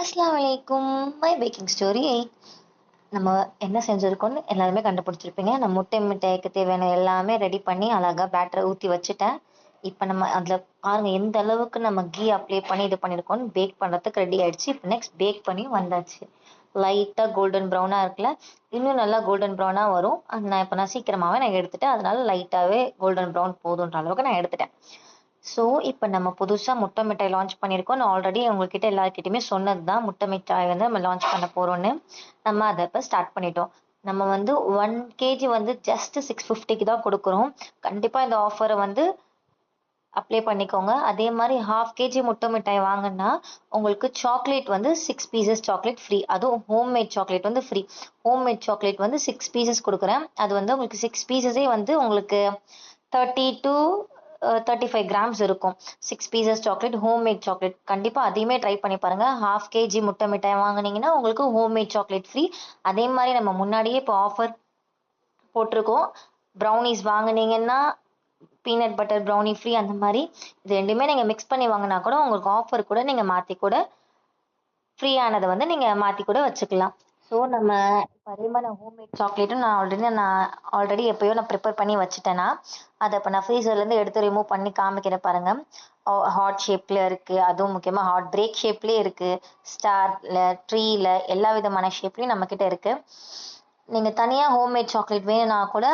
அஸ்ஸலாமு அலைக்கும். My baking story 8. நம்ம என்ன செஞ்சுருக்கோம்னு எல்லாருமே கண்டுபிடிச்சிருப்பீங்க. நான் முட்டை மிட்டாய்க்கு தேவையான எல்லாமே ரெடி பண்ணி அழகா பேட்டரை ஊற்றி வச்சுட்டேன். இப்போ நம்ம அதில் பாருங்க எந்த அளவுக்கு நம்ம கீ அப்ளை பண்ணி இது பண்ணியிருக்கோம்னு பேக் பண்ணுறதுக்கு ரெடி ஆயிடுச்சு. இப்போ நெக்ஸ்ட் பேக் பண்ணி வந்தாச்சு. லைட்டாக கோல்டன் ப்ரௌனாக இருக்குல்ல, இன்னும் நல்லா கோல்டன் ப்ரௌனாக வரும். அது நான் சீக்கிரமாகவே எடுத்துட்டேன். அதனால லைட்டாகவே கோல்டன் ப்ரௌன் போதுன்ற அளவுக்கு நான் எடுத்துட்டேன். ஸோ இப்போ நம்ம புதுசாக முட்டை மிட்டாய் லான்ச் பண்ணியிருக்கோம். நான் ஆல்ரெடி உங்ககிட்ட எல்லாருக்கிட்டையுமே சொன்னது தான், முட்டை மிட்டாய் வந்து நம்ம லான்ச் பண்ண போகிறோன்னு. நம்ம அதை இப்போ ஸ்டார்ட் பண்ணிட்டோம். நம்ம வந்து 1 கேஜி வந்து ஜஸ்ட் 650க்கு தான் கொடுக்குறோம். கண்டிப்பாக இந்த ஆஃபரை வந்து அப்ளை பண்ணிக்கோங்க. அதே மாதிரி 1/2 கேஜி முட்டை மிட்டாய் வாங்கினா உங்களுக்கு சாக்லேட் வந்து 6 பீசஸ் சாக்லேட் ஃப்ரீ. அதுவும் ஹோம்மேட் சாக்லேட் வந்து ஃப்ரீ. ஹோம்மேட் சாக்லேட் வந்து 6 பீசஸ் கொடுக்குறேன். அது வந்து உங்களுக்கு 6 பீசஸே வந்து உங்களுக்கு 30 to 35 கிராம்ஸ் இருக்கும். 6 பீசஸ் சாக்லேட், ஹோம்மேட் சாக்லேட். கண்டிப்பாக அதையுமே ட்ரை பண்ணி பாருங்கள். 1/2 கேஜி முட்டை மிட்டாய் வாங்கினீங்கன்னா உங்களுக்கு ஹோம்மேட் சாக்லேட் ஃப்ரீ. அதே மாதிரி நம்ம முன்னாடியே இப்போ ஆஃபர் போட்டிருக்கோம். ப்ரௌனிஸ் வாங்கினீங்கன்னா பீனட் பட்டர் ப்ரௌனி ஃப்ரீ. அந்த மாதிரி இது ரெண்டுமே நீங்கள் மிக்ஸ் பண்ணி வாங்கினா கூட உங்களுக்கு ஆஃபர் கூட நீங்கள் மாற்றி கூட ஃப்ரீயானதை வந்து நீங்கள் மாற்றி கூட வச்சுக்கலாம். ஸோ நம்ம இப்போ அதே மாதிரி ஹோம்மேட் சாக்லேட்டும் நான் ஆல்ரெடி எப்போயோ நான் ப்ரிப்பேர் பண்ணி வச்சுட்டேன்னா அதை இப்போ நான் ஃப்ரீசர்லேருந்து எடுத்து ரிமூவ் பண்ணி காமிக்கிறேன் பாருங்கள். ஹார்ட் ஷேப்பில் இருக்குது, அதுவும் முக்கியமாக ஹார்ட் பிரேக் ஷேப்லேயே இருக்குது, ஸ்டாரில், ட்ரீயில், எல்லா விதமான ஷேப்லேயும் நம்மக்கிட்ட இருக்குது. நீங்கள் தனியாக ஹோம்மேட் சாக்லேட் வேணும்னா கூட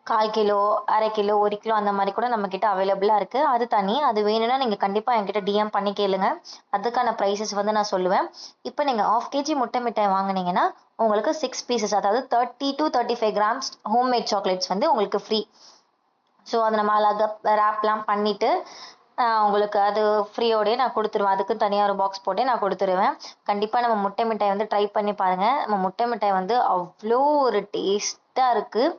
1/4 கிலோ, 1/2 கிலோ, 1 கிலோ அந்த மாதிரி கூட நம்மக்கிட்ட அவைலபிளாக இருக்குது. அது தனி. அது வேணும்னா நீங்கள் கண்டிப்பாக என்கிட்ட டிஎம் பண்ணி கேளுங்க. அதுக்கான ப்ரைஸஸ் வந்து நான் சொல்லுவேன். இப்போ நீங்கள் 1/2 கேஜி முட்டை மிட்டாய் வாங்கினீங்கன்னா உங்களுக்கு 6 பீசஸ், அதாவது 30 to 35 கிராம்ஸ் ஹோம்மேட் சாக்லேட்ஸ் வந்து உங்களுக்கு ஃப்ரீ. ஸோ அதை நம்ம அழகாக ரேப்லாம் பண்ணிவிட்டு உங்களுக்கு அது ஃப்ரீயோடய நான் கொடுத்துருவேன். அதுக்கு தனியாக ஒரு பாக்ஸ் போட்டே நான் கொடுத்துருவேன். கண்டிப்பாக நம்ம முட்டை மிட்டாய் வந்து ட்ரை பண்ணி பாருங்கள். நம்ம முட்டை மிட்டாய் வந்து அவ்வளோ ஒரு டேஸ்ட்டாக இருக்குது.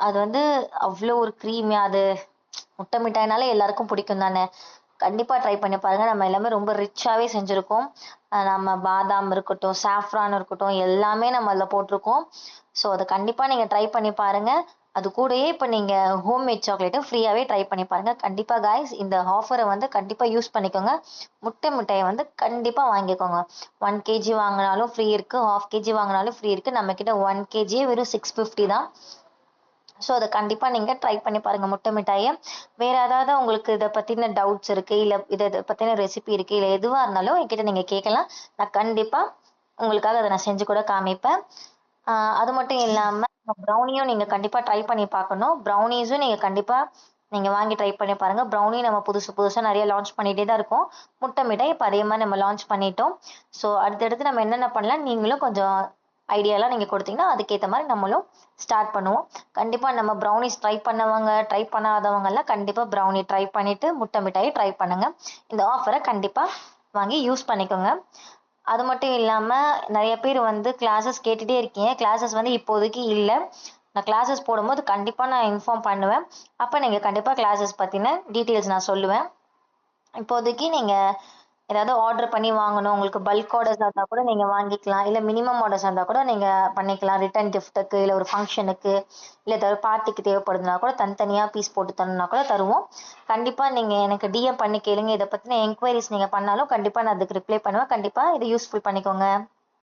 அது வந்து அவ்வளோ ஒரு க்ரீமியாக, அது முட்டை மிட்டாய்னாலே எல்லாருக்கும் பிடிக்கும் தானே. கண்டிப்பாக ட்ரை பண்ணி பாருங்கள். நம்ம எல்லாமே ரொம்ப ரிச்சாகவே செஞ்சுருக்கோம். நம்ம பாதாம் இருக்கட்டும், சாஃப்ரான் இருக்கட்டும், எல்லாமே நம்ம அதில் போட்டிருக்கோம். ஸோ அதை கண்டிப்பாக நீங்கள் ட்ரை பண்ணி பாருங்கள். அது கூடயே இப்போ நீங்கள் ஹோம்மேட் சாக்லேட்டும் ஃப்ரீயாகவே ட்ரை பண்ணி பாருங்கள். கண்டிப்பாக காய்ஸ் இந்த ஆஃபரை வந்து கண்டிப்பாக யூஸ் பண்ணிக்கோங்க. முட்டை மிட்டாயை வந்து கண்டிப்பாக வாங்கிக்கோங்க. 1 கேஜி வாங்கினாலும் ஃப்ரீ இருக்குது, 1/2 கேஜி வாங்கினாலும் ஃப்ரீ இருக்குது. நம்மக்கிட்ட 1 கேஜியே வெறும் 650 தான். ஸோ அதை கண்டிப்பாக நீங்கள் ட்ரை பண்ணி பாருங்கள் முட்டை மிட்டாயை. வேறு ஏதாவது உங்களுக்கு இதை பற்றின டவுட்ஸ் இருக்குது, இல்லை இதை பற்றின ரெசிபி இருக்குது, இல்லை எதுவாக இருந்தாலும் என்கிட்ட நீங்கள் கேட்கலாம். நான் கண்டிப்பாக உங்களுக்காக அதை நான் செஞ்சு கூட காமிப்பேன். அது மட்டும் இல்லாமல் ப்ரௌனியும் நீங்கள் கண்டிப்பாக ட்ரை பண்ணி பார்க்கணும். ப்ரௌனீஸும் நீங்கள் கண்டிப்பாக நீங்கள் வாங்கி ட்ரை பண்ணி பாருங்கள். ப்ரௌனி நம்ம புதுசாக நிறைய லான்ச் பண்ணிகிட்டே தான் இருக்கோம். முட்டை மிட்டாய் இப்போ அதே மாதிரி நம்ம லான்ச் பண்ணிட்டோம். ஸோ அடுத்தடுத்து நம்ம என்னென்ன பண்ணலாம், நீங்களும் கொஞ்சம் ஐடியாலாம் நீங்கள் கொடுத்தீங்கன்னா அதுக்கேற்ற மாதிரி நம்மளும் ஸ்டார்ட் பண்ணுவோம். கண்டிப்பாக நம்ம ப்ரௌனிஸ் ட்ரை பண்ணவங்க, ட்ரை பண்ணாதவங்கெல்லாம் கண்டிப்பாக ப்ரௌனி ட்ரை பண்ணிவிட்டு முட்டை மிட்டாயை ட்ரை பண்ணுங்கள். இந்த ஆஃபரை கண்டிப்பாக வாங்கி யூஸ் பண்ணிக்கோங்க. அது மட்டும் இல்லாமல் நிறைய பேர் வந்து கிளாஸஸ் கேட்டுகிட்டே இருக்கீங்க. கிளாஸஸ் வந்து இப்போதைக்கு இல்லை. நான் கிளாஸஸ் போடும்போது கண்டிப்பாக நான் இன்ஃபார்ம் பண்ணுவேன். அப்போ நீங்கள் கண்டிப்பாக கிளாஸஸ் பற்றின டீட்டெயில்ஸ் நான் சொல்லுவேன். இப்போதைக்கு நீங்கள் ஏதாவது ஆர்டர் பண்ணி வாங்கணும், உங்களுக்கு பல்க் ஆர்டர்ஸாக இருந்தால் கூட நீங்கள் வாங்கிக்கலாம். இல்லை மினிமம் ஆர்டர்ஸாக இருந்தால் கூட நீங்கள் பண்ணிக்கலாம். ரிட்டன் கிஃப்ட்டுக்கு, இல்லை ஒரு ஃபங்க்ஷனுக்கு, இல்லை ஏதாவது பார்ட்டிக்கு தேவைப்படுதுன்னா கூட தனித்தனியாக பீஸ் போட்டு தரணுன்னா கூட தருவோம். கண்டிப்பாக நீங்கள் எனக்கு டிஎம் பண்ணி கேளுங்க. இதை பற்றின என்கொயரிஸ் நீங்கள் பண்ணாலும் கண்டிப்பாக நான் அதுக்கு ரிப்ளை பண்ணுவேன். கண்டிப்பாக இதை யூஸ்ஃபுல் பண்ணிக்கோங்க.